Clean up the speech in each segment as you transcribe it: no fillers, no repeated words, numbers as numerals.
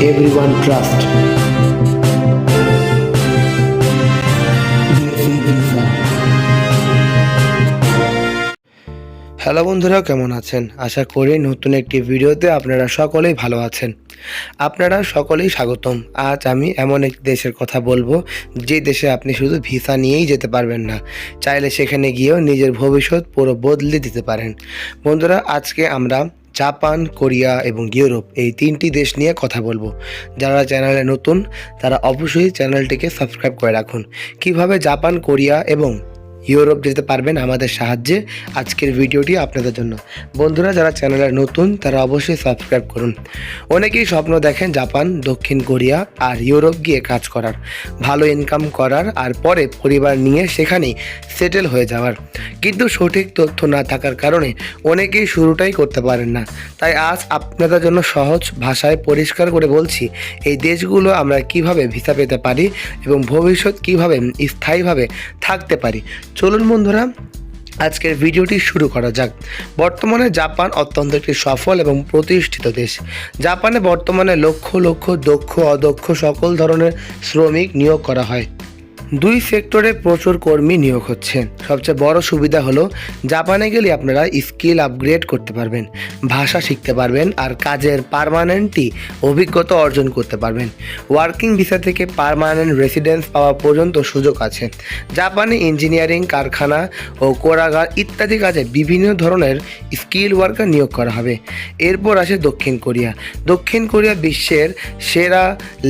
everyone trust. Hello বন্ধুরা, কেমন আছেন? আশা করি নতুন একটি ভিডিওতে আপনারা সকলেই ভালো আছেন। আপনারা সকলেই স্বাগতম। আজ আমি এমন এক দেশের কথা বলবো যে দেশে আপনি শুধু ভিসা নিয়েই যেতে পারবেন না, চাইলে সেখানে গিয়েও নিজের ভবিষ্যৎ পুরো বদলে দিতে পারেন। বন্ধুরা, আজকে আমরা জাপান, কোরিয়া এবং ইউরোপ এই তিনটি দেশ নিয়ে কথা বলবো। যারা চ্যানেলে নতুন তারা অবশ্যই চ্যানেলটিকে সাবস্ক্রাইব করে রাখুন। কিভাবে জাপান, কোরিয়া এবং ইউরোপ যেতে পারবেন আমাদের সাহায্যে, আজকের ভিডিওটি আপনাদের জন্য। বন্ধুরা, যারা চ্যানেলে নতুন তারা অবশ্যই সাবস্ক্রাইব করুন। অনেকেই স্বপ্ন দেখেন জাপান, দক্ষিণ কোরিয়া আর ইউরোপ গিয়ে কাজ করার, ভালো ইনকাম করার আর পরে পরিবার নিয়ে সেখানেই সেটেল হয়ে যাওয়ার। কিন্তু সঠিক তথ্য না থাকার কারণে অনেকেই শুরুটাই করতে পারেন না। তাই আজ আপনাদের জন্য সহজ ভাষায় পরিষ্কার করে বলছি এই দেশগুলো আমরা কিভাবে ভিসা পেতে পারি এবং ভবিষ্যৎ কিভাবে স্থায়ীভাবে থাকতে পারি। চলুন বন্ধুরা, আজকের ভিডিওটি শুরু করা যাক। বর্তমানে জাপান অত্যন্ত একটি সফল এবং প্রতিষ্ঠিত দেশ। জাপানে বর্তমানে লক্ষ লক্ষ দক্ষ অদক্ষ সকল ধরনের শ্রমিক নিয়োগ করা হয়। দুই সেক্টরে প্রচুর কর্মী নিয়োগ হচ্ছে। সবচেয়ে বড় সুবিধা হলো জাপানে গেলে আপনারা স্কিল আপগ্রেড করতে পারবেন, ভাষা শিখতে পারবেন আর কাজের পার্মানেন্টই অভিজ্ঞতা অর্জন করতে পারবেন। ওয়ার্কিং ভিসা থেকে পার্মানেন্ট রেসিডেন্স পাওয়া পর্যন্ত সুযোগ আছে। জাপানে ইঞ্জিনিয়ারিং, কারখানা ও কোরাগার ইত্যাদি কাজে বিভিন্ন ধরনের স্কিল ওয়ার্কার নিয়োগ করা হবে। এরপর আসে দক্ষিণ কোরিয়া। দক্ষিণ কোরিয়া বিশ্বের সেরা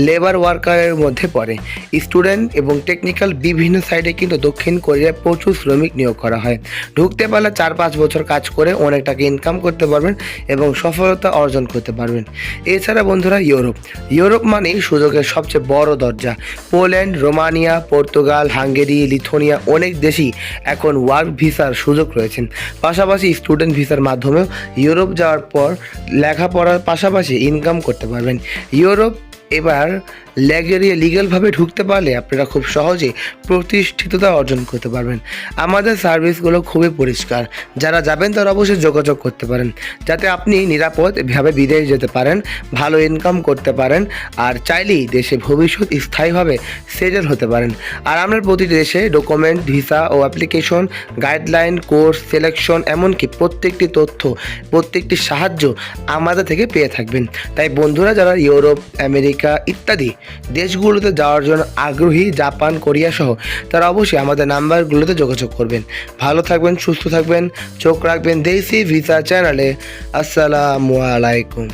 লেবার ওয়ার্কারের মধ্যে পড়ে। স্টুডেন্ট এবং টেকনিক্যাল বিভিন্ন সাইডে কিন্তু দক্ষিণ কোরিয়ায় প্রচুর শ্রমিক নিয়োগ করা হয়। ঢুকতে পারলে 4-5 বছর কাজ করে অনেক টাকা ইনকাম করতে পারবেন এবং সফলতা অর্জন করতে পারবেন। এছাড়া বন্ধুরা, ইউরোপ মানেই সুযোগের সবচেয়ে বড় দরজা। Poland, Romania, Portugal, Hungary, Lithuania অনেক দেশই এখন ওয়ার্ক ভিসার সুযোগ রয়েছেন। পাশাপাশি স্টুডেন্ট ভিসার মাধ্যমেও ইউরোপ যাওয়ার পর লেখাপড়ার পাশাপাশি ইনকাম করতে পারবেন। ইউরোপ এবার লিগ্যালভাবে ঢুকতে পারলে আপনারা খুব সহজেই প্রতিষ্ঠিততা অর্জন করতে পারবেন। আমাদের সার্ভিসগুলো খুবই পরিষ্কার। যারা যাবেন তারা অবশ্যই যোগাযোগ করতে পারেন, যাতে আপনি নিরাপদভাবে বিদেশ যেতে পারেন, ভালো ইনকাম করতে পারেন আর চাইলেই দেশে ভবিষ্যৎ স্থায়ীভাবে সেটেল হতে পারেন। আর আমরা প্রতিটি দেশে ডকুমেন্ট, ভিসা ও অ্যাপ্লিকেশন, গাইডলাইন, কোর্স, সিলেকশন এমনকি প্রত্যেকটি তথ্য, প্রত্যেকটি সাহায্য আমাদের থেকে পেয়ে থাকবেন। তাই বন্ধুরা, যারা ইউরোপ, আমেরিকা ইত্যাদি দেশগুলোতে যাওয়ার জন্য আগ্রহী, জাপান, কোরিয়া সহ, তারা অবশ্যই আমাদের নাম্বারগুলোতে যোগাযোগ করবেন। ভালো থাকবেন, সুস্থ থাকবেন, চোখ রাখবেন দেশি ভিসা চ্যানেলে। আসসালামু আলাইকুম।